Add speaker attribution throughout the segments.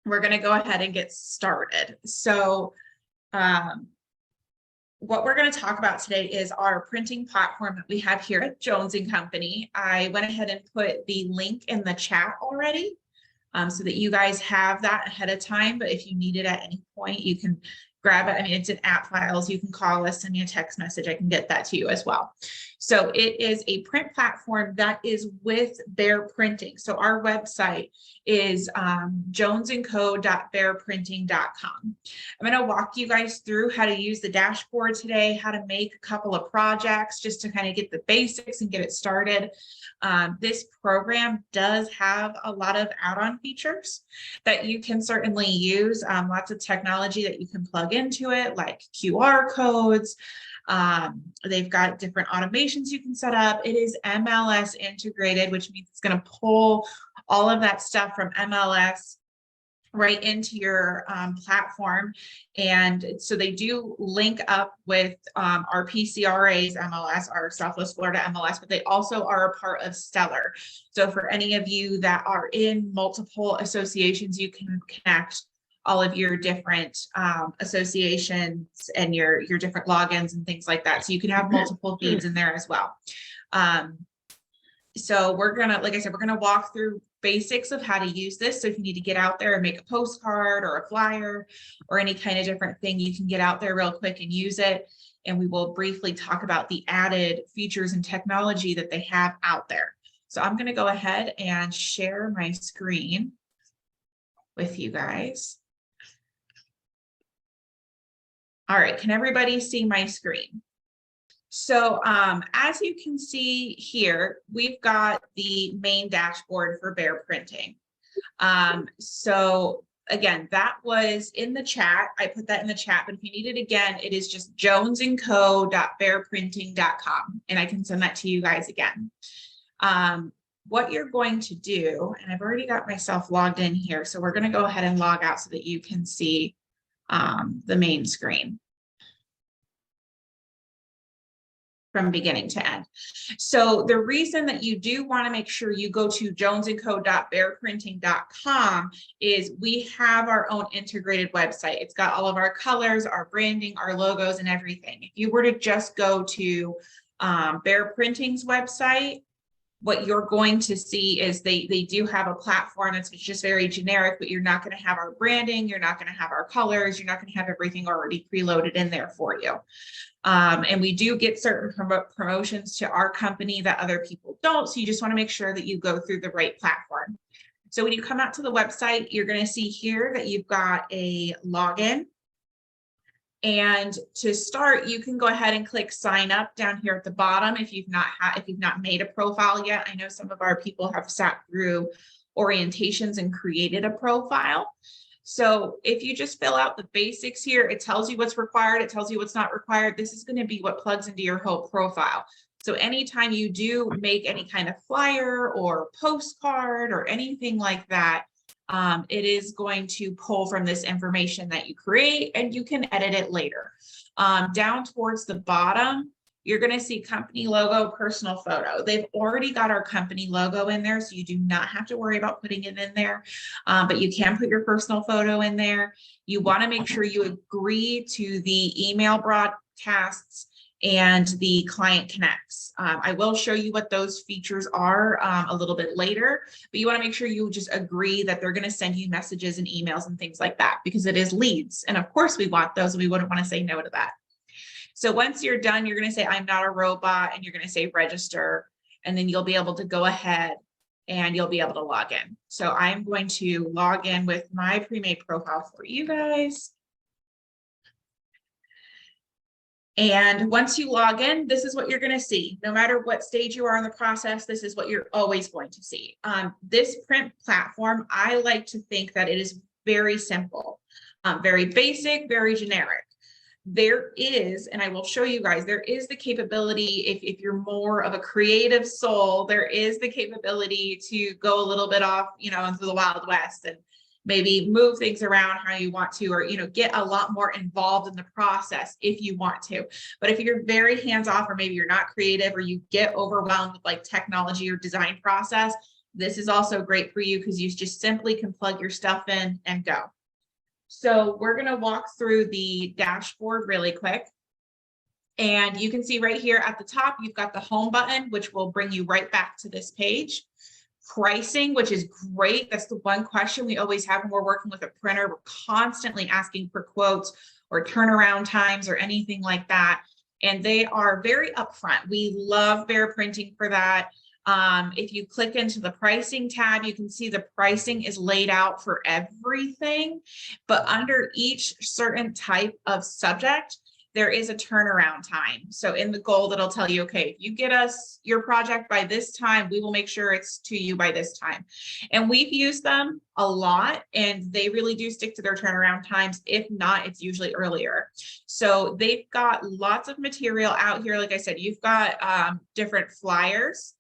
Speaker 1: we're going to go ahead and get started. So what we're going to talk about today is our printing platform that we have here at Jones & Company. I went ahead and put the link in the chat already so that you guys have that ahead of time. But if you need it at any point, you can grab it. I mean, it's in app files. You can call us, send me a text message. I can get that to you as well. So it is a print platform that is with Bear Printing. So our website is jonesandco.bearprinting.com. I'm going to walk you guys through how to use the dashboard today, how to make a couple of projects just to kind of get the basics and get it started. This program does have a lot of add-on features that you can certainly use, lots of technology that you can plug into it, like QR codes. They've got different automations you can set up. It is MLS integrated, which means it's going to pull all of that stuff from MLS right into your platform. And so they do link up with our PCRA's MLS, our Southwest Florida MLS, but they also are a part of Stellar. So for any of you that are in multiple associations, you can connect all of your different associations and your different logins and things like that. So you can have multiple feeds in there as well. So we're gonna, like I said, we're gonna walk through basics of how to use this. So if you need to get out there and make a postcard or a flyer or any kind of different thing, you can get out there real quick and use it. And we will briefly talk about the added features and technology that they have out there. So I'm gonna go ahead and share my screen with you guys. All right, can everybody see my screen? So as you can see here, we've got the main dashboard for Bear Printing. So again, that was in the chat. I put that in the chat, but if you need it again, it is just jonesandco.bearprinting.com, and I can send that to you guys again. What you're going to do, and I've already got myself logged in here, so we're going to go ahead and log out so that you can see the main screen from beginning to end. So the reason that you do want to make sure you go to jonesandco.bearprinting.com is we have our own integrated website. It's got all of our colors, our branding, our logos, and everything. If you were to just go to Bear Printing's website, what you're going to see is they do have a platform that's just very generic, but you're not going to have our branding, you're not going to have our colors, you're not going to have everything already preloaded in there for you. And we do get certain promotions to our company that other people don't. So you just want to make sure that you go through the right platform. So when you come out to the website, you're going to see here that you've got a login. And to start, you can go ahead and click sign up down here at the bottom if you've not made a profile yet. I know some of our people have sat through orientations and created a profile. So if you just fill out the basics here, it tells you what's required, it tells you what's not required. This is going to be what plugs into your whole profile. So anytime you do make any kind of flyer or postcard or anything like that, it is going to pull from this information that you create, and you can edit it later. Down towards the bottom, you're going to see company logo, personal photo. They've already got our company logo in there, so you do not have to worry about putting it in there, but you can put your personal photo in there. You want to make sure you agree to the email broadcasts and the client connects. I will show you what those features are a little bit later, but you want to make sure you just agree that they're going to send you messages and emails and things like that, because it is leads. And of course we want those, and we wouldn't want to say no to that. So once you're done, you're going to say, I'm not a robot, and you're going to say register, and then you'll be able to go ahead and you'll be able to log in. So I'm going to log in with my pre-made profile for you guys. And once you log in, this is what you're going to see. No matter what stage you are in the process, this is what you're always going to see. This print platform, I like to think that it is very simple, very basic, very generic. There is, and I will show you guys, there is the capability, if you're more of a creative soul, there is the capability to go a little bit off, into the Wild West and maybe move things around how you want to, or, get a lot more involved in the process if you want to. But if you're very hands-off, or maybe you're not creative, or you get overwhelmed with like technology or design process, This is also great for you because you just simply can plug your stuff in and go. So we're going to walk through the dashboard really quick. And you can see right here at the top, you've got the home button, which will bring you right back to this page. Pricing, which is great. That's the one question we always have when we're working with a printer. We're constantly asking for quotes or turnaround times or anything like that. And they are very upfront. We love Bear Printing for that. If you click into the pricing tab, you can see the pricing is laid out for everything, but under each certain type of subject, there is a turnaround time. So in the goal, that'll tell you, okay, if you get us your project by this time, we will make sure it's to you by this time. And we've used them a lot, and they really do stick to their turnaround times. If not, it's usually earlier. So they've got lots of material out here. Like I said, you've got different flyers.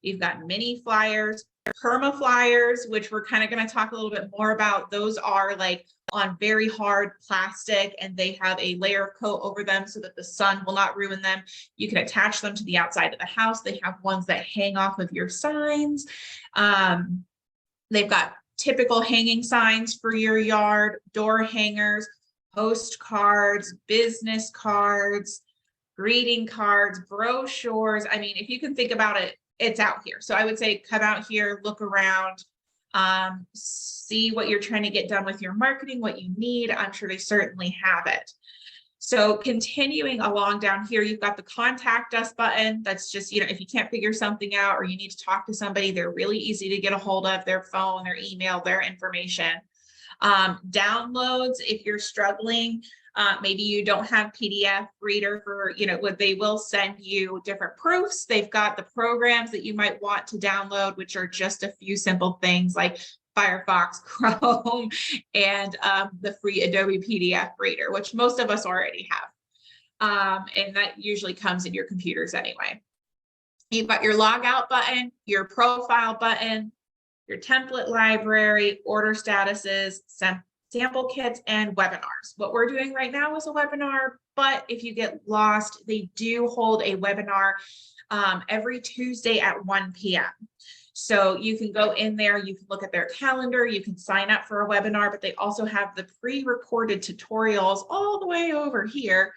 Speaker 1: You've got mini flyers, perma flyers, which we're kind of going to talk a little bit more about. Those are like on very hard plastic, and they have a layer of coat over them so that the sun will not ruin them. You can attach them to the outside of the house. They have ones that hang off of your signs. They've got typical hanging signs for your yard, door hangers, postcards, business cards, greeting cards, brochures. I mean, if you can think about it, it's out here. So I would say come out here, look around, see what you're trying to get done with your marketing, what you need. I'm sure they certainly have it. So continuing along down here, you've got the contact us button. That's just, if you can't figure something out or you need to talk to somebody, they're really easy to get a hold of, their phone, their email, their information. Downloads, if you're struggling, maybe you don't have PDF reader for, what they will send you different proofs. They've got the programs that you might want to download, which are just a few simple things like Firefox, Chrome, and the free Adobe PDF reader, which most of us already have. And that usually comes in your computers anyway. You've got your logout button, your profile button, your template library, order statuses, sample kits, and webinars. What we're doing right now is a webinar, but if you get lost, they do hold a webinar every Tuesday at 1 p.m. So you can go in there, you can look at their calendar, you can sign up for a webinar, but they also have the pre-recorded tutorials all the way over here,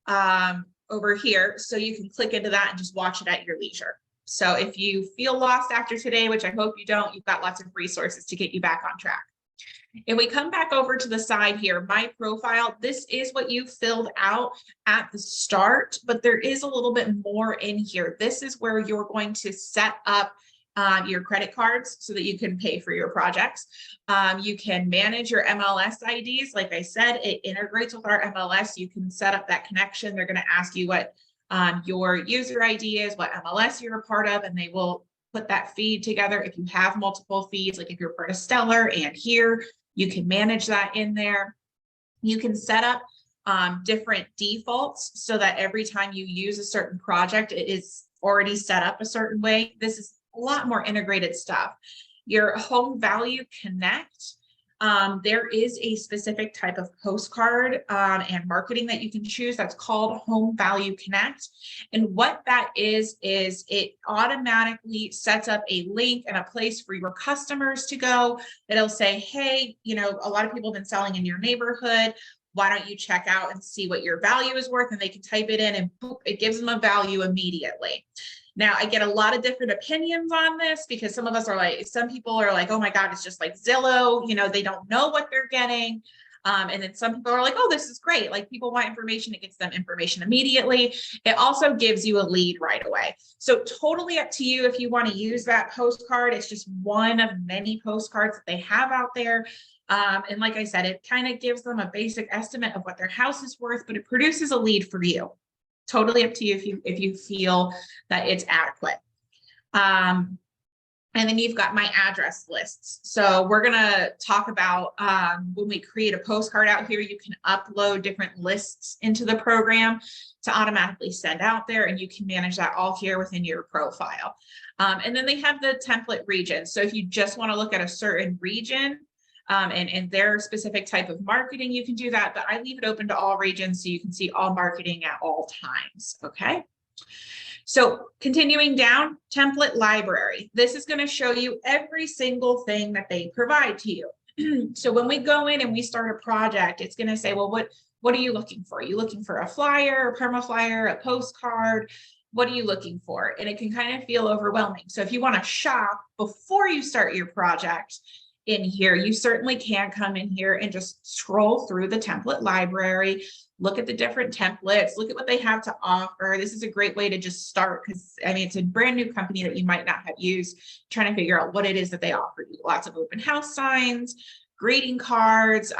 Speaker 1: so you can click into that and just watch it at your leisure. So if you feel lost after today, which I hope you don't, you've got lots of resources to get you back on track. If we come back over to the side here, my profile, this is what you filled out at the start, but there is a little bit more in here. This is where you're going to set up your credit cards so that you can pay for your projects. You can manage your MLS IDs. Like I said, it integrates with our MLS. You can set up that connection. They're going to ask you what your user ID is, what MLS you're a part of, and they will put that feed together. If you have multiple feeds, like if you're part of Stellar and here, you can manage that in there. You can set up different defaults so that every time you use a certain project, it is already set up a certain way. This is a lot more integrated stuff. Your Home Value Connect, there is a specific type of postcard and marketing that you can choose that's called Home Value Connect. And what that is it automatically sets up a link and a place for your customers to go. It'll say, hey, a lot of people have been selling in your neighborhood. Why don't you check out and see what your value is worth? And they can type it in and boop, it gives them a value immediately. Now, I get a lot of different opinions on this because some people are like, oh my God, it's just like Zillow, they don't know what they're getting. And then some people are like, oh, this is great. Like people want information, it gets them information immediately. It also gives you a lead right away. So totally up to you if you want to use that postcard. It's just one of many postcards that they have out there. And like I said, it kind of gives them a basic estimate of what their house is worth, but it produces a lead for you. Totally up to you if you feel that it's adequate. And then you've got my address lists. So we're going to talk about when we create a postcard out here, you can upload different lists into the program to automatically send out there, and you can manage that all here within your profile. And then they have the template regions. So if you just want to look at a certain region, and their specific type of marketing, you can do that, but I leave it open to all regions so you can see all marketing at all times, okay? So continuing down, template library. This is going to show you every single thing that they provide to you. So when we go in and we start a project, it's going to say, well, what are you looking for? Are you looking for a flyer, a perma flyer, a postcard? What are you looking for? And it can kind of feel overwhelming. So if you want to shop before you start your project in here, you certainly can come in here and just scroll through the template library, look at the different templates, look at what they have to offer. This is a great way to just start because, I mean, it's a brand new company that you might not have used, trying to figure out what it is that they offer you. Lots of open house signs, greeting cards,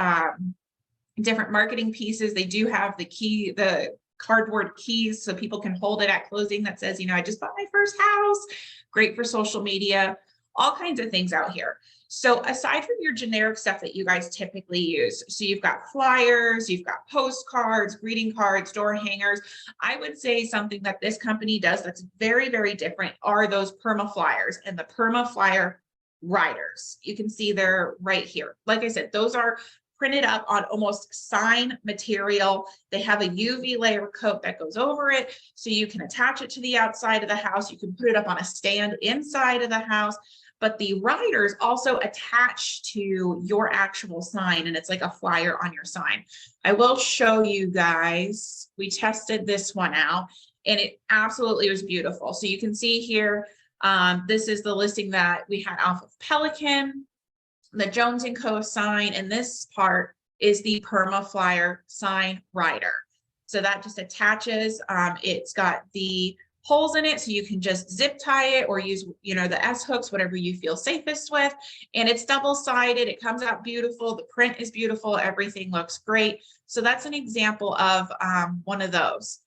Speaker 1: different marketing pieces. They do have the cardboard keys so people can hold it at closing that says, you know, I just bought my first house. Great for social media, all kinds of things out here. So aside from your generic stuff that you guys typically use, so you've got flyers, you've got postcards, greeting cards, door hangers, I would say something that this company does that's very, very different are those perma flyers and the perma flyer riders. You can see they're right here. Like I said, those are printed up on almost sign material. They have a UV layer coat that goes over it, so you can attach it to the outside of the house. You can put it up on a stand inside of the house. But the riders also attach to your actual sign, and it's like a flyer on your sign. I will show you guys. We tested this one out, and it absolutely was beautiful. So you can see here, this is the listing that we had off of Pelican, the Jones & Co. sign, and this part is the perma flyer sign rider. So that just attaches. It's got the holes in it, so you can just zip tie it or use, you know, the S hooks, whatever you feel safest with. And it's double-sided. It comes out beautiful. The print is beautiful. Everything looks great. So that's an example of one of those.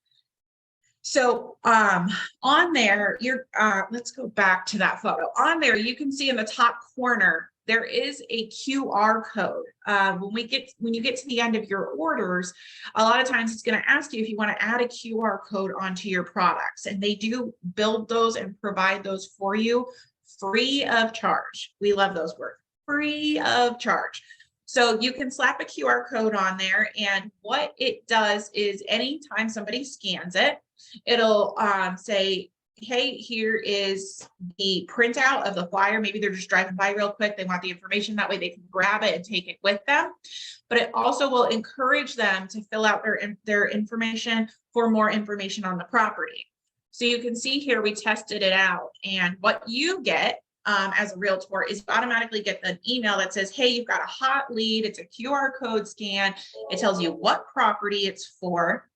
Speaker 1: So on there, let's go back to that photo. On there, you can see in the top corner, there is a QR code. When you get to the end of your orders, a lot of times it's going to ask you if you want to add a QR code onto your products, and they do build those and provide those for you free of charge. We love those words, free of charge. So you can slap a QR code on there, and what it does is anytime somebody scans it, it'll say, hey, here is the printout of the flyer. Maybe they're just driving by real quick. They want the information. That way they can grab it and take it with them. But it also will encourage them to fill out their information for more information on the property. So you can see here, we tested it out. And what you get as a realtor is you automatically get an email that says, hey, you've got a hot lead. It's a QR code scan. It tells you what property it's for.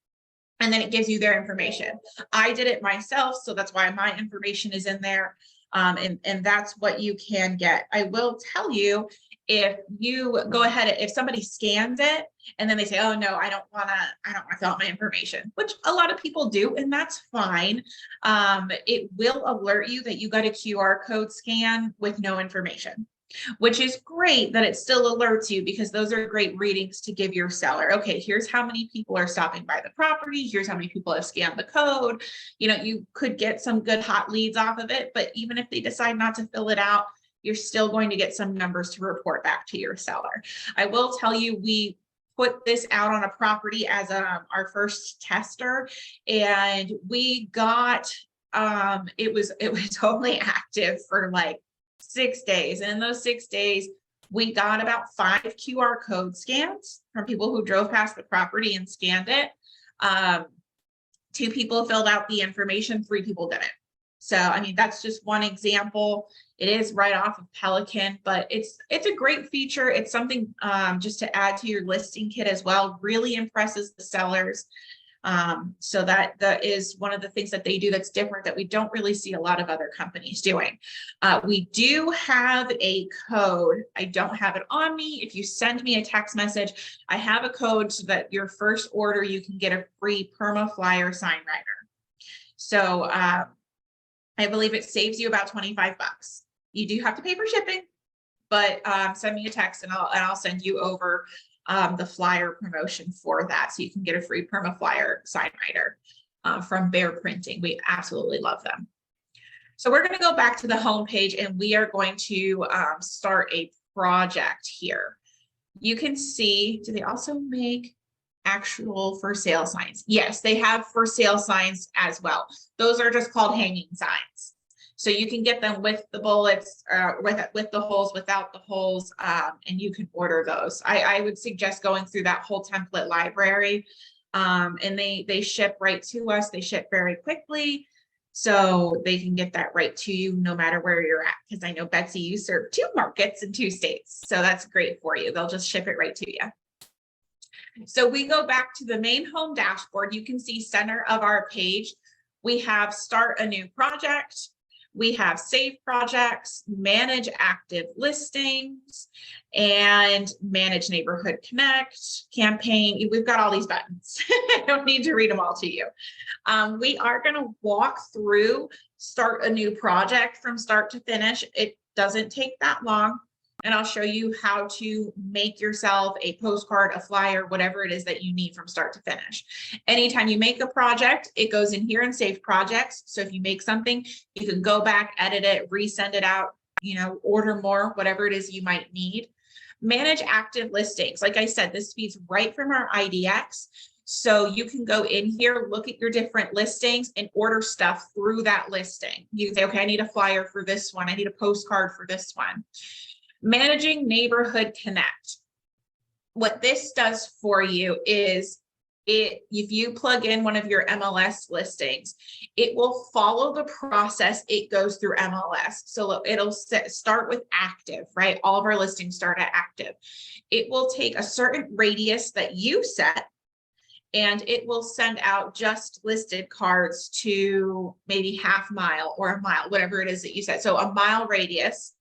Speaker 1: And then it gives you their information. I did it myself, so that's why my information is in there. And that's what you can get. I will tell you, if you go ahead, if somebody scans it and then they say, oh no, I don't want to fill out my information, which a lot of people do, and that's fine. It will alert you that you got a QR code scan with no information, which is great that it still alerts you, because those are great readings to give your seller. Okay, here's how many people are stopping by the property. Here's how many people have scanned the code. You know, you could get some good hot leads off of it, but even if they decide not to fill it out, you're still going to get some numbers to report back to your seller. I will tell you, we put this out on a property as our first tester, and we got, it was only active for like 6 days. And in those 6 days, we got about 5 QR code scans from people who drove past the property and scanned it. 2 people filled out the information, 3 people didn't. So, I mean, that's just one example. It is right off of Pelican, but it's a great feature. It's something just to add to your listing kit as well. Really impresses the sellers. So that is one of the things that they do that's different, that we don't really see a lot of other companies doing. We do have a code. I don't have it on me. If you send me a text message, I have a code so that your first order, you can get a free perma flyer sign writer. So I believe it saves you about 25 bucks. You do have to pay for shipping, but send me a text and I'll send you over the flyer promotion for that, so you can get a free perma flyer sign writer from Bear Printing. We absolutely love them. So we're going to go back to the home page, and we are going to start a project here. You can see, do they also make Actual for sale signs. Yes, they have for sale signs as well. Those are just called hanging signs. So you can get them with the bullets, with the holes, without the holes, and you can order those. I would suggest going through that whole template library, and they ship right to us. They ship very quickly, so they can get that right to you no matter where you're at. Because I know, Betsy, you serve 2 markets in 2 states, so that's great for you. They'll just ship it right to you. So we go back to the main home dashboard. You can see center of our page, we have start a new project. We have save projects, manage active listings, and manage neighborhood connect, campaign. We've got all these buttons. I don't need to read them all to you. We are going to walk through start a new project from start to finish. It doesn't take that long. And I'll show you how to make yourself a postcard, a flyer, whatever it is that you need from start to finish. Anytime you make a project, it goes in here and save projects. So if you make something, you can go back, edit it, resend it out, order more, whatever it is you might need. Manage active listings. Like I said, this feeds right from our IDX. So you can go in here, look at your different listings and order stuff through that listing. You can say, okay, I need a flyer for this one. I need a postcard for this one. Managing Neighborhood Connect. What this does for you is if you plug in one of your MLS listings, it will follow the process it goes through MLS. So it'll start with active, right? All of our listings start at active. It will take a certain radius that you set, and it will send out just listed cards to maybe half mile or a mile, whatever it is that you set. So a mile radius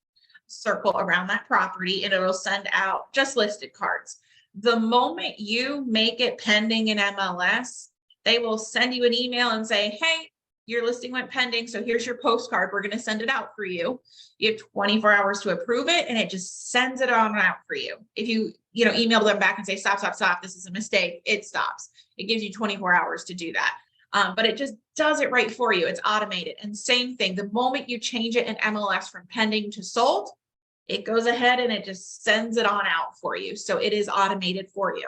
Speaker 1: circle around that property, and it'll send out just listed cards. The moment you make it pending in MLS, they will send you an email and say, hey, your listing went pending, so here's your postcard. We're going to send it out for you. You have 24 hours to approve it, and it just sends it on out for you. If you email them back and say, stop, this is a mistake, it stops. It gives you 24 hours to do that. But it just does it right for you. It's automated. And same thing, the moment you change it in MLS from pending to sold, it goes ahead and it just sends it on out for you. So it is automated for you.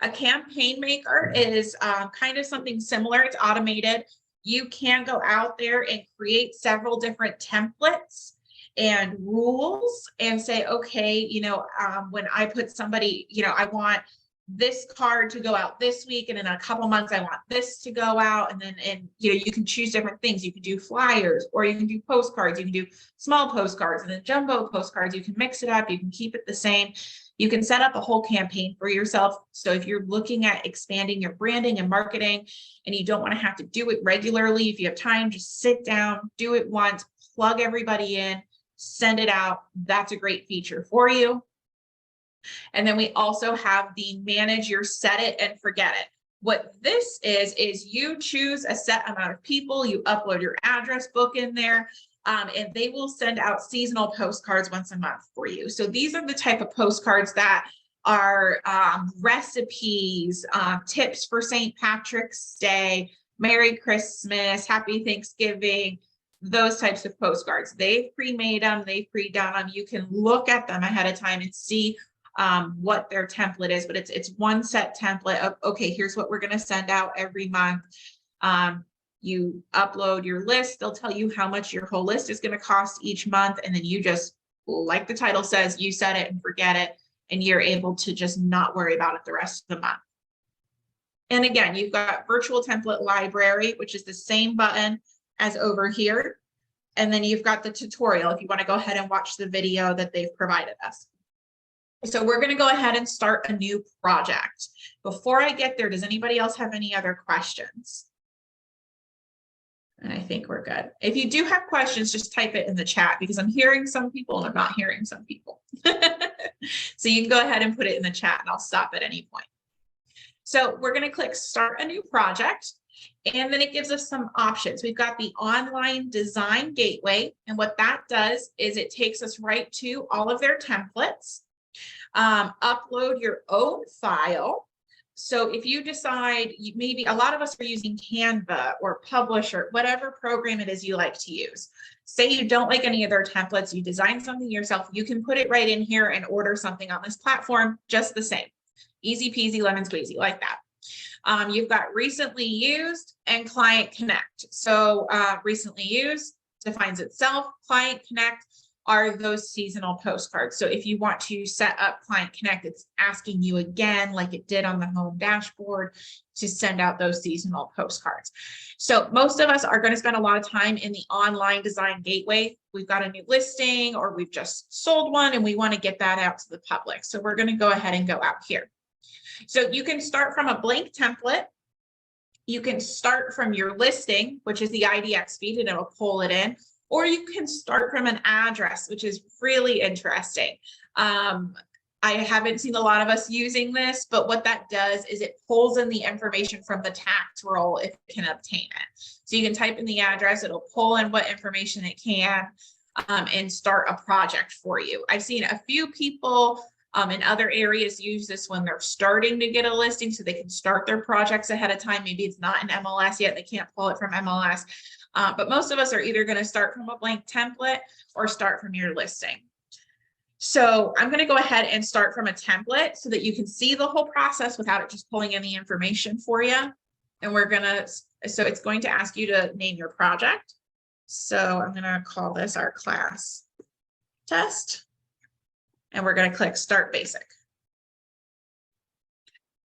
Speaker 1: A campaign maker is kind of something similar. It's automated. You can go out there and create several different templates and rules and say, okay, when I put somebody, I want this card to go out this week, and in a couple months I want this to go out, and you can choose different things. You can do flyers, or you can do postcards. You can do small postcards and then jumbo postcards. You can mix it up. You can keep it the same. You can set up a whole campaign for yourself. So if you're looking at expanding your branding and marketing and you don't want to have to do it regularly, if you have time, just sit down, do it once, plug everybody in, send it out. That's a great feature for you. And then we also have the manage your set it and forget it. What this is you choose a set amount of people, you upload your address book in there, and they will send out seasonal postcards once a month for you. So these are the type of postcards that are recipes, tips for St. Patrick's Day, Merry Christmas, Happy Thanksgiving, those types of postcards. They've pre-made them, they've pre-done them. You can look at them ahead of time and see what their template is, but it's one set template of, okay, here's what we're going to send out every month. You upload your list, they'll tell you how much your whole list is going to cost each month, and then you just, like the title says, you set it and forget it, and you're able to just not worry about it the rest of the month. And again, you've got virtual template library, which is the same button as over here, and then you've got the tutorial if you want to go ahead and watch the video that they've provided us. So we're going to go ahead and start a new project. Before I get there, does anybody else have any other questions? And I think we're good. If you do have questions, just type it in the chat, because I'm hearing some people and I'm not hearing some people. So you can go ahead and put it in the chat and I'll stop at any point. So we're going to click start a new project, and then it gives us some options. We've got the online design gateway, and what that does is it takes us right to all of their templates. Upload your own file. So if you decide, maybe a lot of us are using Canva or Publisher, whatever program it is you like to use. Say you don't like any of their templates, you design something yourself, you can put it right in here and order something on this platform just the same. Easy peasy lemon squeezy, like that. You've got recently used and client connect. So recently used defines itself. Client connect are those seasonal postcards. So if you want to set up client connect, it's asking you again, like it did on the home dashboard, to send out those seasonal postcards. So most of us are going to spend a lot of time in the online design gateway. We've got a new listing or we've just sold one and we want to get that out to the public. So we're going to go ahead and go out here. So you can start from a blank template. You can start from your listing, which is the IDX feed, and it'll pull it in. Or you can start from an address, which is really interesting. I haven't seen a lot of us using this, but what that does is it pulls in the information from the tax roll if it can obtain it. So you can type in the address, it'll pull in what information it can and start a project for you. I've seen a few people in other areas use this when they're starting to get a listing so they can start their projects ahead of time. Maybe it's not in MLS yet, they can't pull it from MLS. But most of us are either going to start from a blank template or start from your listing. So I'm going to go ahead and start from a template so that you can see the whole process without it just pulling in the information for you. And we're going to, so it's going to ask you to name your project. So I'm going to call this our class test. And we're going to click Start Basic.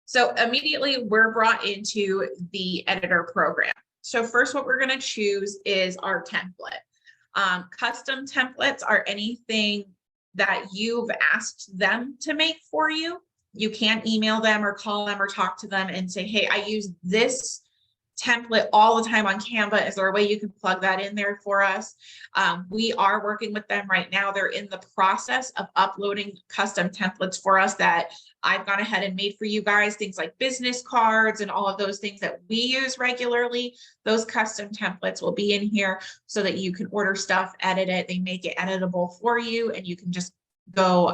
Speaker 1: So immediately we're brought into the editor program. So first, what we're going to choose is our template. Custom templates are anything that you've asked them to make for you. You can't email them or call them or talk to them and say, hey, I use this template all the time on Canva. Is there a way you can plug that in there for us? We are working with them right now. They're in the process of uploading custom templates for us that I've gone ahead and made for you guys, things like business cards and all of those things that we use regularly. Those custom templates will be in here so that you can order stuff, edit it. They make it editable for you and you can just go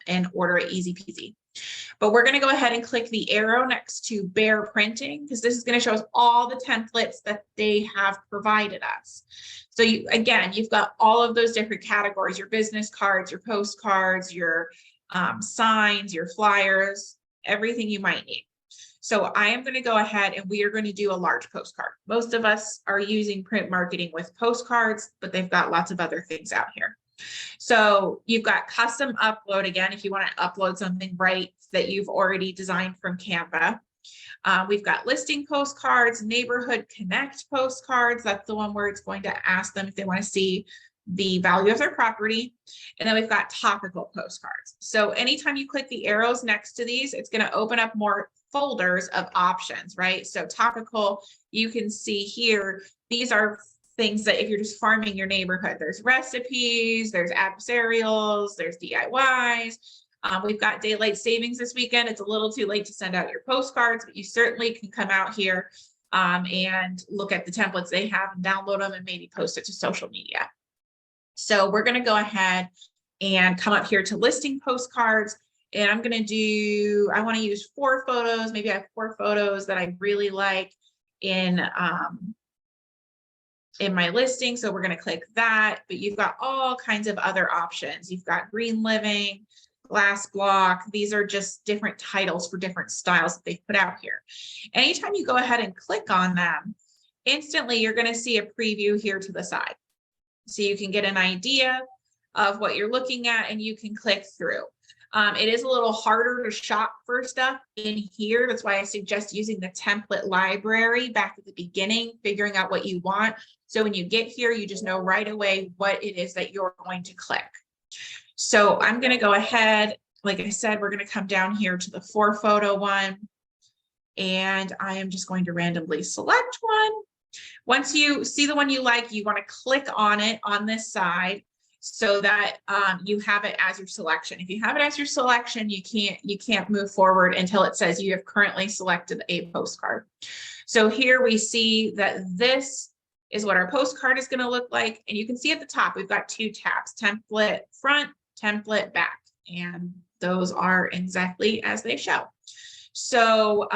Speaker 1: and order it easy peasy. But we're going to go ahead and click the arrow next to Bear Printing because this is going to show us all the templates that they have provided us. So again, you've got all of those different categories, your business cards, your postcards, your signs, your flyers, everything you might need. So I am going to go ahead and we are going to do a large postcard. Most of us are using print marketing with postcards, but they've got lots of other things out here. So you've got custom upload again, if you want to upload something right that you've already designed from Canva. We've got listing postcards, neighborhood connect postcards. That's the one where it's going to ask them if they want to see the value of their property. And then we've got topical postcards. So anytime you click the arrows next to these, it's going to open up more folders of options, right? So topical, you can see here, these are things that if you're just farming your neighborhood, there's recipes, there's adversarials, there's DIYs. We've got daylight savings this weekend. It's a little too late to send out your postcards, but you certainly can come out here and look at the templates they have and download them and maybe post it to social media. So we're going to go ahead and come up here to listing postcards. And I'm going to do, I want to use 4 photos. Maybe I have 4 photos that I really like in my listing. So we're going to click that, but you've got all kinds of other options. You've got green living, glass block. These are just different titles for different styles that they put out here. Anytime you go ahead and click on them, instantly you're going to see a preview here to the side. So you can get an idea of what you're looking at and you can click through. It is a little harder to shop for stuff in here. That's why I suggest using the template library back at the beginning, figuring out what you want. So when you get here, you just know right away what it is that you're going to click. So I'm going to go ahead. Like I said, we're going to come down here to the 4 photo one. And I am just going to randomly select one. Once you see the one you like, you want to click on it on this side so that you have it as your selection. If you have it as your selection, you can't move forward until it says you have currently selected a postcard. So here we see that this is what our postcard is going to look like. And you can see at the top, we've got 2 tabs, template front, template back, and those are exactly as they show. So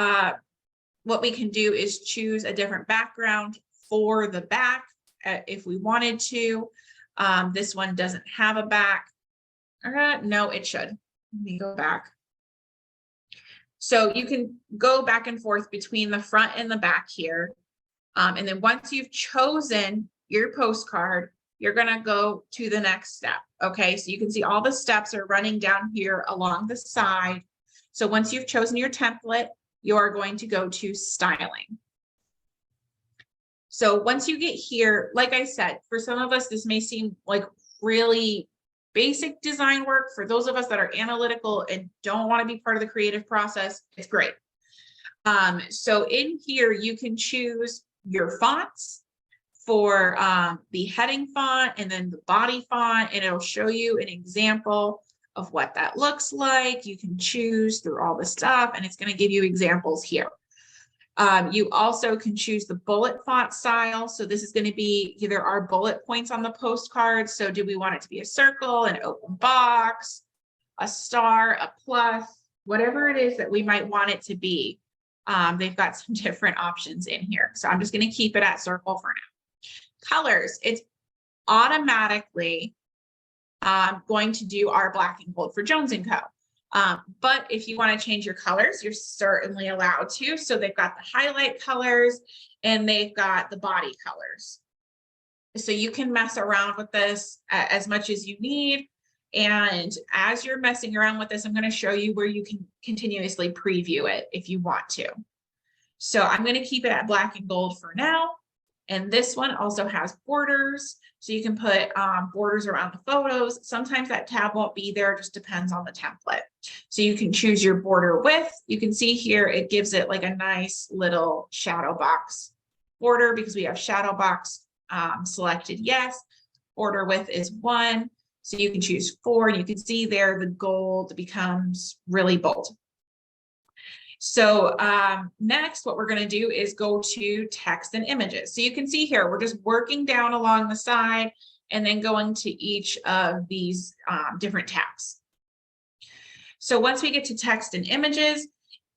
Speaker 1: what we can do is choose a different background for the back if we wanted to. This one doesn't have a back. No, it should. Let me go back. So you can go back and forth between the front and the back here. And then once you've chosen your postcard, you're going to go to the next step. Okay, so you can see all the steps are running down here along the side. So once you've chosen your template, you are going to go to styling. So once you get here, like I said, for some of us, this may seem like really basic design work. For those of us that are analytical and don't want to be part of the creative process, it's great. So in here, you can choose your fonts for the heading font and then the body font, and it'll show you an example of what that looks like. You can choose through all the stuff, and it's going to give you examples here. You also can choose the bullet font style. So this is going to be either our bullet points on the postcard. So do we want it to be a circle, an open box, a star, a plus, whatever it is that we might want it to be. They've got some different options in here. So I'm just going to keep it at circle for now. Colors, it's automatically going to do our black and gold for Jones & Co. But if you want to change your colors, you're certainly allowed to. So they've got the highlight colors and they've got the body colors. So you can mess around with this as much as you need. And as you're messing around with this, I'm going to show you where you can continuously preview it if you want to. So I'm going to keep it at black and gold for now. And this one also has borders. So you can put borders around the photos. Sometimes that tab won't be there, just depends on the template. So you can choose your border width. You can see here, it gives it like a nice little shadow box border because we have shadow box selected, yes. Border width is 1. So you can choose 4. You can see there the gold becomes really bold. So next, what we're going to do is go to text and images. So you can see here, we're just working down along the side and then going to each of these different tabs. So once we get to text and images,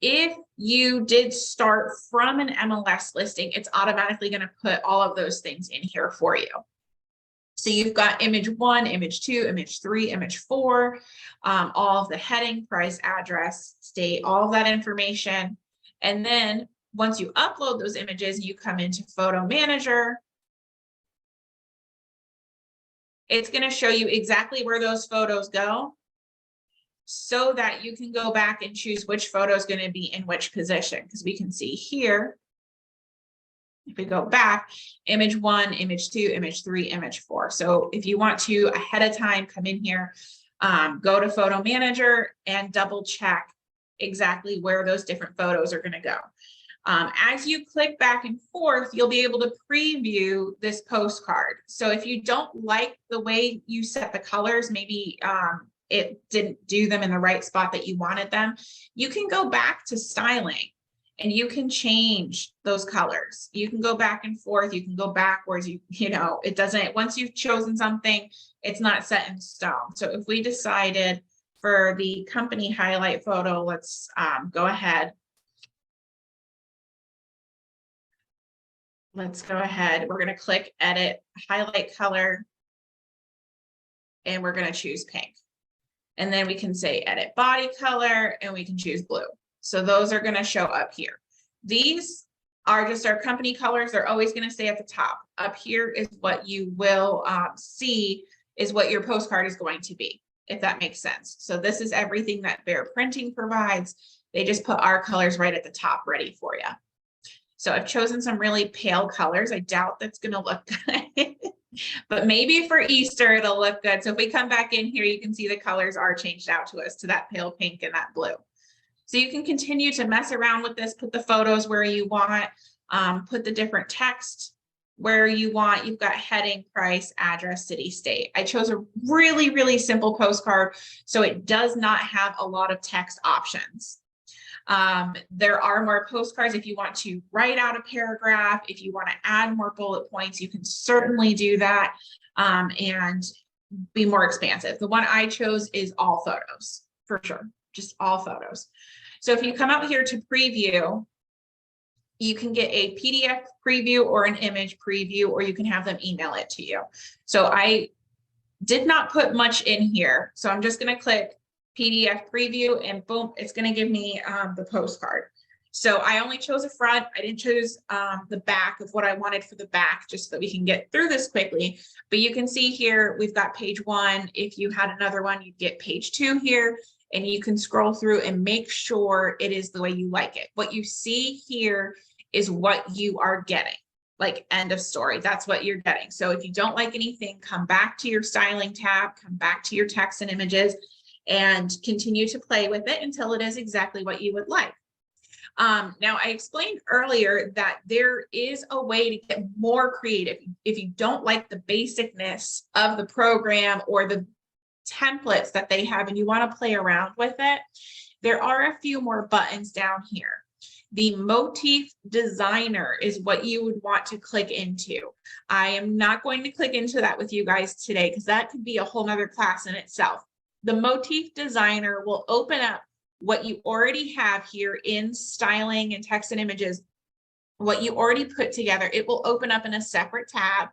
Speaker 1: if you did start from an MLS listing, it's automatically going to put all of those things in here for you. So you've got image 1, image 2, image 3, image 4, all of the heading, price, address, state, all of that information. And then once you upload those images, you come into Photo Manager. It's going to show you exactly where those photos go so that you can go back and choose which photo is going to be in which position. Because we can see here, if we go back, image 1, image 2, image 3, image 4. So if you want to ahead of time come in here, go to Photo Manager and double check exactly where those different photos are going to go. As you click back and forth, you'll be able to preview this postcard. So if you don't like the way you set the colors, maybe it didn't do them in the right spot that you wanted them, you can go back to styling. And you can change those colors. You can go back and forth. You can go backwards. You know, it doesn't, once you've chosen something, it's not set in stone. So if we decided for the company highlight photo, let's go ahead. Let's go ahead. We're going to click edit highlight color. And we're going to choose pink. And then we can say edit body color and we can choose blue. So those are going to show up here. These are just our company colors. They're always going to stay at the top. Up here is what you will see is what your postcard is going to be, if that makes sense. So this is everything that Bear Printing provides. They just put our colors right at the top ready for you. So I've chosen some really pale colors. I doubt that's going to look good, but maybe for Easter, it'll look good. So if we come back in here, you can see the colors are changed out to us to that pale pink and that blue. So you can continue to mess around with this, put the photos where you want, put the different text where you want. You've got heading, price, address, city, state. I chose a really, really simple postcard, so it does not have a lot of text options. There are more postcards if you want to write out a paragraph. If you want to add more bullet points, you can certainly do that and be more expansive. The one I chose is all photos, for sure, just all photos. So if you come out here to preview, you can get a PDF preview or an image preview, or you can have them email it to you. So I did not put much in here. So I'm just going to click PDF preview, and boom, it's going to give me the postcard. So I only chose a front. I didn't choose the back of what I wanted for the back, just so that we can get through this quickly. But you can see here, we've got page 1. If you had another one, you'd get page 2 here, and you can scroll through and make sure it is the way you like it. What you see here is what you are getting, like end of story. That's what you're getting. So if you don't like anything, come back to your styling tab, come back to your text and images, and continue to play with it until it is exactly what you would like. Now, I explained earlier that there is a way to get more creative. If you don't like the basicness of the program or the templates that they have and you want to play around with it, there are a few more buttons down here. The motif designer is what you would want to click into. I am not going to click into that with you guys today because that could be a whole nother class in itself. The motif designer will open up what you already have here in styling and text and images, what you already put together. It will open up in a separate tab.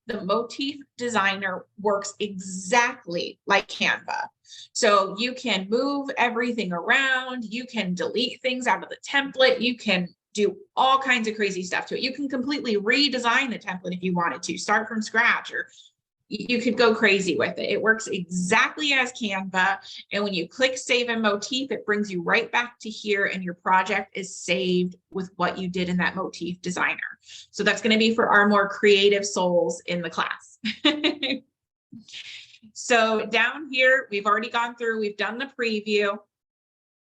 Speaker 1: The motif designer works exactly like Canva. So you can move everything around. You can delete things out of the template. You can do all kinds of crazy stuff to it. You can completely redesign the template if you wanted to, start from scratch, or you could go crazy with it. It works exactly as Canva. And when you click save in motif, it brings you right back to here, and your project is saved with what you did in that motif designer. So that's going to be for our more creative souls in the class. So down here, we've already gone through, we've done the preview.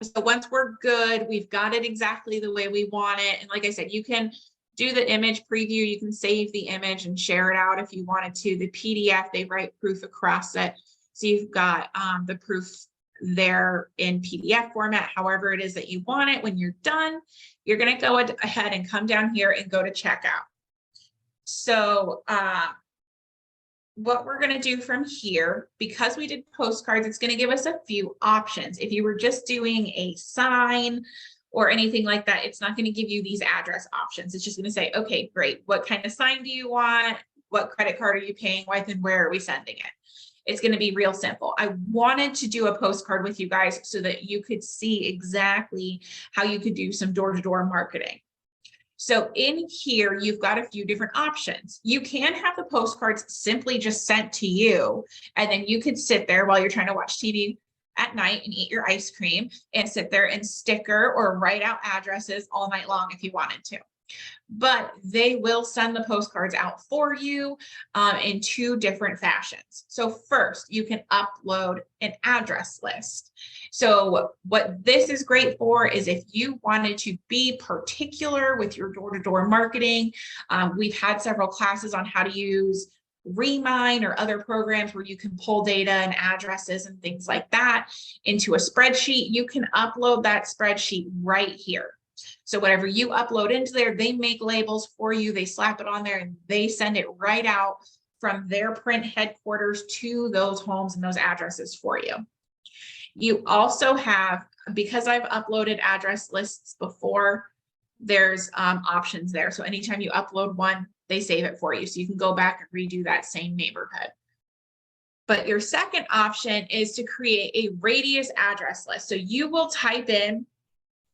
Speaker 1: So once we're good, we've got it exactly the way we want it. And like I said, you can do the image preview. You can save the image and share it out if you wanted to. The PDF, they write proof across it. So you've got the proof there in PDF format, however it is that you want it. When you're done, you're going to go ahead and come down here and go to checkout. So what we're going to do from here, because we did postcards, it's going to give us a few options. If you were just doing a sign or anything like that, it's not going to give you these address options. It's just going to say, okay, great. What kind of sign do you want? What credit card are you paying with, and where are we sending it? It's going to be real simple. I wanted to do a postcard with you guys so that you could see exactly how you could do some door-to-door marketing. So in here, you've got a few different options. You can have the postcards simply just sent to you, and then you could sit there while you're trying to watch TV at night and eat your ice cream and sit there and sticker or write out addresses all night long if you wanted to. But they will send the postcards out for you in 2 different fashions. So first, you can upload an address list. So what this is great for is if you wanted to be particular with your door-to-door marketing. We've had several classes on how to use Remind or other programs where you can pull data and addresses and things like that into a spreadsheet. You can upload that spreadsheet right here. So whatever you upload into there, they make labels for you, they slap it on there, and they send it right out from their print headquarters to those homes and those addresses for you. You also have, because I've uploaded address lists before, there's options there. So anytime you upload one, they save it for you. So you can go back and redo that same neighborhood. But your second option is to create a radius address list. So you will type in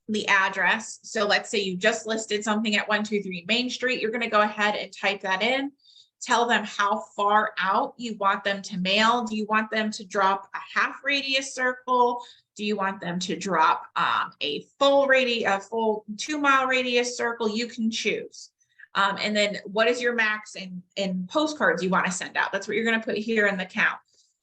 Speaker 1: the address. So let's say you just listed something at 123 Main Street. You're going to go ahead and type that in. Tell them how far out you want them to mail. Do you want them to drop a half radius circle? Do you want them to drop a full 2-mile radius circle? You can choose. And then what is your max in postcards you want to send out? That's what you're going to put here in the count.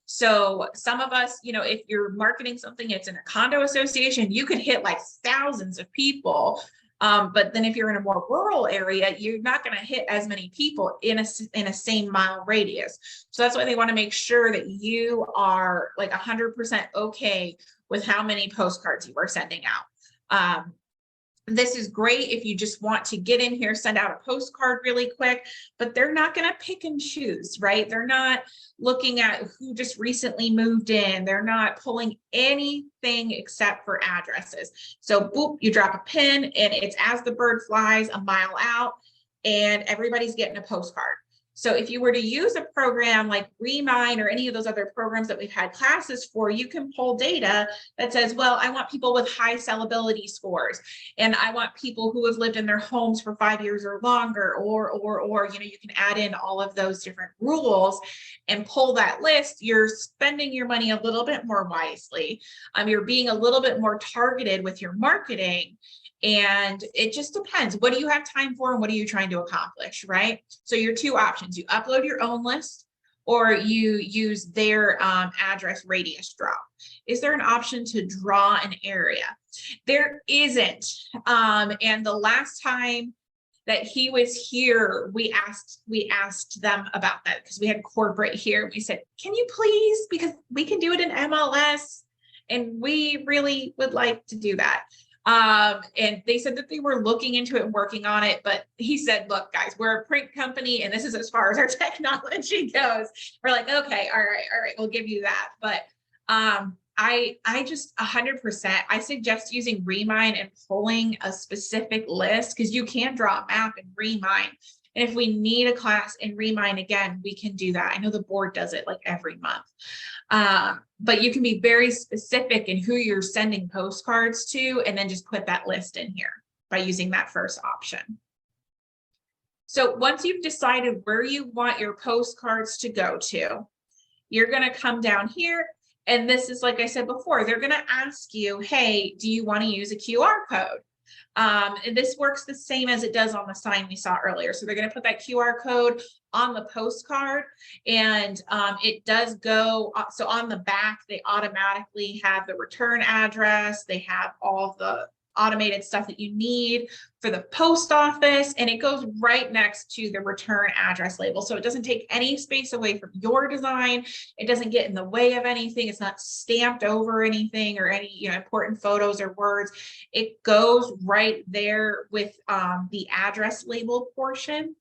Speaker 1: So some of us, if you're marketing something, it's in a condo association, you could hit like thousands of people. But then if you're in a more rural area, you're not going to hit as many people in a same mile radius. So that's why they want to make sure that you are like 100% okay with how many postcards you are sending out. This is great if you just want to get in here, send out a postcard really quick, but they're not going to pick and choose, right? They're not looking at who just recently moved in. They're not pulling anything except for addresses. So boop, you drop a pin and it's as the bird flies a mile out and everybody's getting a postcard. So if you were to use a program like Remine or any of those other programs that we've had classes for, you can pull data that says, well, I want people with high sellability scores, and I want people who have lived in their homes for 5 years or longer, or, you know, you can add in all of those different rules and pull that list. You're spending your money a little bit more wisely. You're being a little bit more targeted with your marketing. And it just depends. What do you have time for and what are you trying to accomplish, right? So your two options, you upload your own list or you use their address radius draw. Is there an option to draw an area? There isn't. And the last time that he was here, we asked them about that because we had corporate here. We said, can you please, because we can do it in MLS and we really would like to do that. And they said that they were looking into it and working on it, but he said, look, guys, we're a print company and this is as far as our technology goes. We're like, okay, all right, we'll give you that. But I just 100%, I suggest using Remine and pulling a specific list because you can draw a map in Remine. And if we need a class in Remine again, we can do that. I know the board does it like every month. But you can be very specific in who you're sending postcards to, and then just put that list in here by using that first option. So once you've decided where you want your postcards to go to, you're going to come down here. And this is, like I said before, they're going to ask you, hey, do you want to use a QR code? And this works the same as it does on the sign we saw earlier. So they're going to put that QR code on the postcard, and it does go. So on the back, they automatically have the return address. They have all the automated stuff that you need for the post office, and it goes right next to the return address label. So it doesn't take any space away from your design. It doesn't get in the way of anything. It's not stamped over anything or any, you know, important photos or words. It goes right there with the address label portion.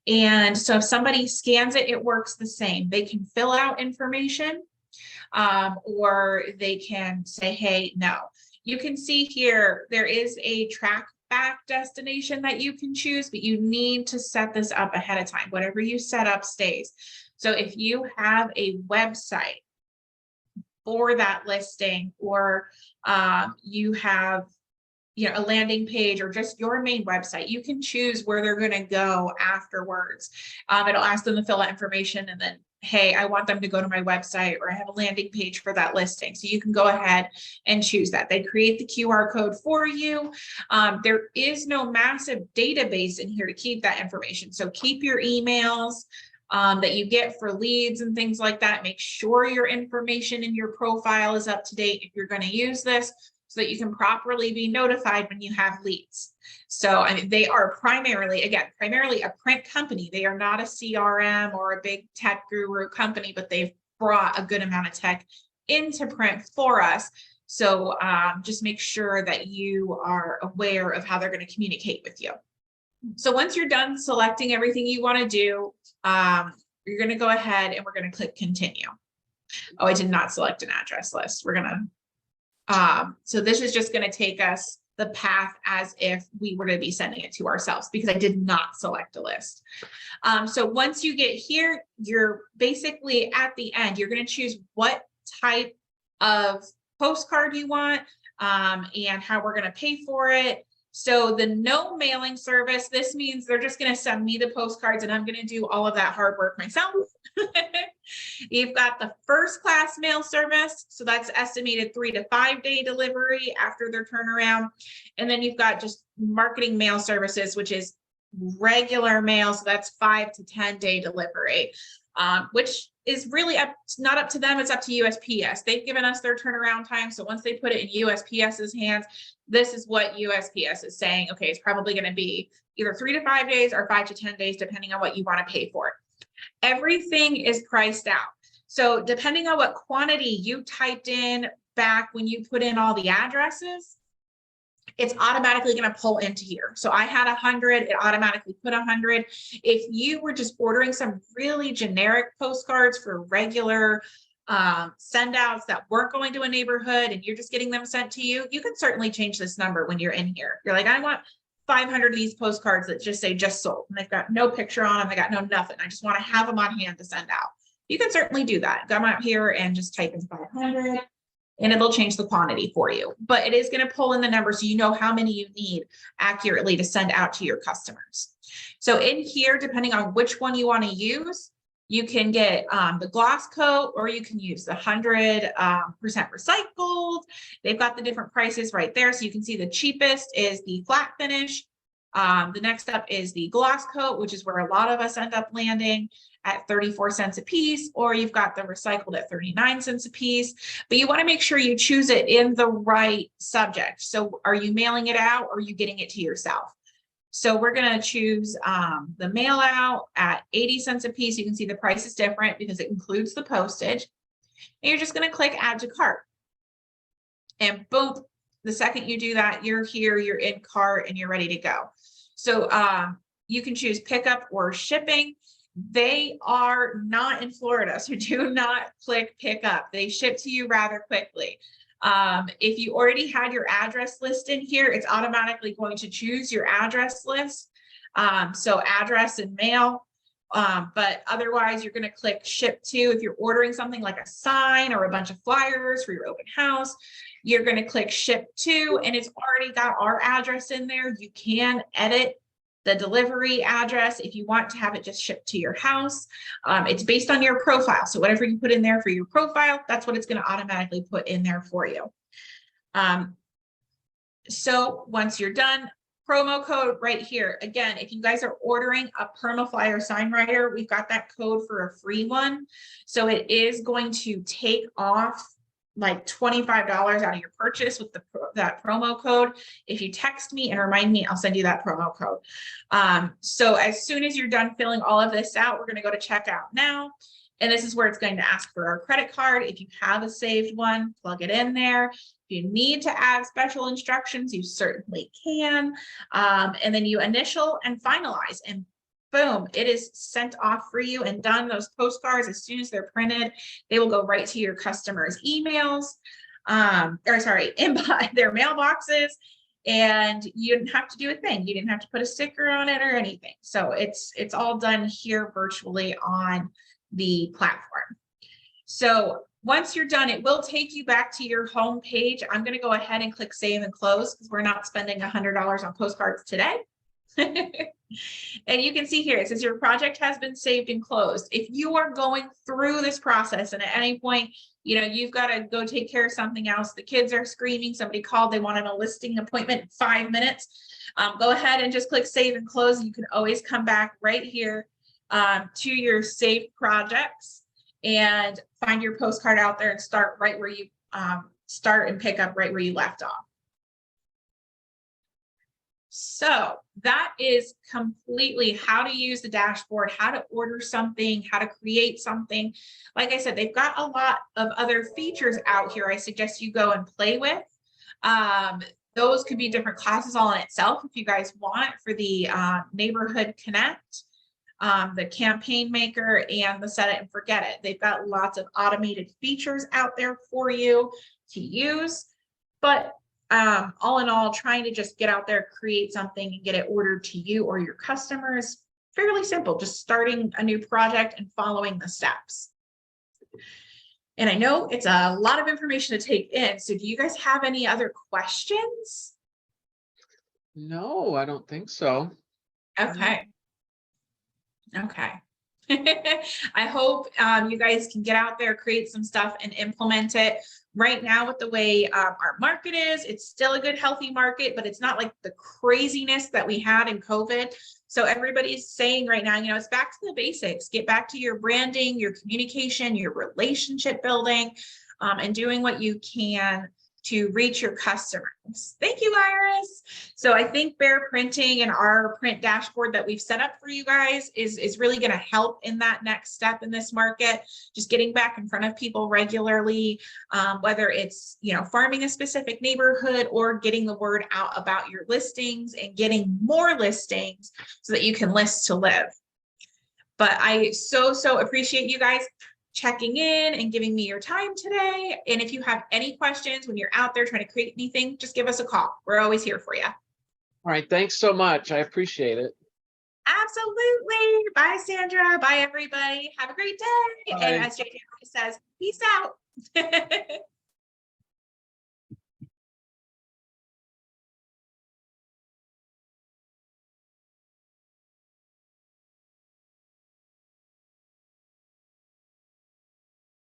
Speaker 1: And so if somebody scans it, it works the same. They can fill out information or they can say, hey, no. You can see here, there is a track back destination that you can choose, but you need to set this up ahead of time. Whatever you set up stays. So if you have a website for that listing, or you have, you know, a landing page or just your main website, you can choose where they're going to go afterwards. It'll ask them to fill out information, and then, hey, I want them to go to my website, or I have a landing page for that listing. So you can go ahead and choose that. They create the QR code for you. There is no massive database in here to keep that information. So keep your emails that you get for leads and things like that. Make sure your information in your profile is up to date if you're going to use this, so that you can properly be notified when you have leads. So I mean, they are primarily a print company. They are not a CRM or a big tech guru company, but they've brought a good amount of tech into print for us. So just make sure that you are aware of how they're going to communicate with you. So once you're done selecting everything you want to do, you're going to go ahead and we're going to click continue. Oh, I did not select an address list. We're going to so this is just going to take us the path as if we were to be sending it to ourselves, because I did not select a list. So once you get here, you're basically at the end, you're going to choose what type of postcard you want and how we're going to pay for it. So the no mailing service, this means they're just going to send me the postcards and I'm going to do all of that hard work myself. You've got the first class mail service. So that's estimated 3 to 5 day delivery after their turnaround. And then you've got just marketing mail services, which is regular mail. So that's 5 to 10 day delivery, which is really not up to them. It's up to USPS. They've given us their turnaround time. So once they put it in USPS's hands, this is what USPS is saying. Okay, it's probably going to be either 3 to 5 days or 5 to 10 days, depending on what you want to pay for it. Everything is priced out. So depending on what quantity you typed in back when you put in all the addresses, it's automatically going to pull into here. So I had 100, it automatically put 100. If you were just ordering some really generic postcards for regular send outs that weren't going to a neighborhood and you're just getting them sent to you, you can certainly change this number when you're in here. You're like, I want 500 of these postcards that just say just sold, and they've got no picture on them, they got no nothing. I just want to have them on hand to send out. You can certainly do that. Come out here and just type in 500 and it'll change the quantity for you. But it is going to pull in the number so you know how many you need accurately to send out to your customers. So in here, depending on which one you want to use, you can get the gloss coat, or you can use the 100% recycled. They've got the different prices right there. So you can see the cheapest is the flat finish. The next up is the gloss coat, which is where a lot of us end up landing at 34 cents a piece, or you've got the recycled at 39 cents a piece, but you want to make sure you choose it in the right subject. So are you mailing it out, or are you getting it to yourself? So we're going to choose the mail out at 80 cents a piece. You can see the price is different because it includes the postage. And you're just going to click add to cart. And boom, the second you do that, you're here, you're in cart, and you're ready to go. So you can choose pickup or shipping. They are not in Florida, so do not click pickup. They ship to you rather quickly. If you already had your address list in here, it's automatically going to choose your address list. So address and mail, but otherwise you're going to click ship to. If you're ordering something like a sign or a bunch of flyers for your open house, you're going to click ship to, and it's already got our address in there. You can edit the delivery address if you want to have it just shipped to your house. It's based on your profile. So whatever you put in there for your profile, that's what it's going to automatically put in there for you. So once you're done, promo code right here. Again, if you guys are ordering a PermaFlyer sign writer, we've got that code for a free one. So it is going to take off like $25 out of your purchase with that promo code. If you text me and remind me, I'll send you that promo code. So as soon as you're done filling all of this out, we're going to go to checkout now. And this is where it's going to ask for our credit card. If you have a saved one, plug it in there. If you need to add special instructions, you certainly can. And then you initial and finalize, and boom, it is sent off for you and done. Those postcards, as soon as they're printed, they will go right to your customers' emails, in their mailboxes, and you didn't have to do a thing. You didn't have to put a sticker on it or anything. So it's all done here virtually on the platform. So once you're done, it will take you back to your home page. I'm going to go ahead and click save and close because we're not spending $100 on postcards today. And you can see here, it says your project has been saved and closed. If you are going through this process and at any point, you've got to go take care of something else, the kids are screaming, somebody called, they wanted a listing appointment in 5 minutes, go ahead and just click save and close. You can always come back right here to your saved projects and find your postcard out there and start right where you start and pick up right where you left off. So that is completely how to use the dashboard, how to order something, how to create something. Like I said, they've got a lot of other features out here I suggest you go and play with. Those could be different classes all in itself if you guys want, for the Neighborhood Connect, the Campaign Maker, and the Set It and Forget It. They've got lots of automated features out there for you to use, but all in all, trying to just get out there, create something, and get it ordered to you or your customers, fairly simple, just starting a new project and following the steps. And I know it's a lot of information to take in. So do you guys have any other questions?
Speaker 2: No, I don't think so.
Speaker 1: Okay. Okay. I hope you guys can get out there, create some stuff, and implement it. Right now, with the way our market is, it's still a good, healthy market, but it's not like the craziness that we had in COVID. So everybody's saying right now, it's back to the basics. Get back to your branding, your communication, your relationship building, and doing what you can to reach your customers. Thank you, Iris. So I think Bear Printing and our print dashboard that we've set up for you guys is really going to help in that next step in this market, just getting back in front of people regularly, whether it's, farming a specific neighborhood or getting the word out about your listings and getting more listings so that you can list to live. But I so appreciate you guys checking in and giving me your time today. And if you have any questions when you're out there trying to create anything, just give us a call. We're always here for you. right.
Speaker 2: right, thanks so much. I appreciate it.
Speaker 1: Absolutely. Bye, Sandra. Bye, everybody. Have a great day. And
Speaker 2: Bye.
Speaker 1: as JCR says, peace out.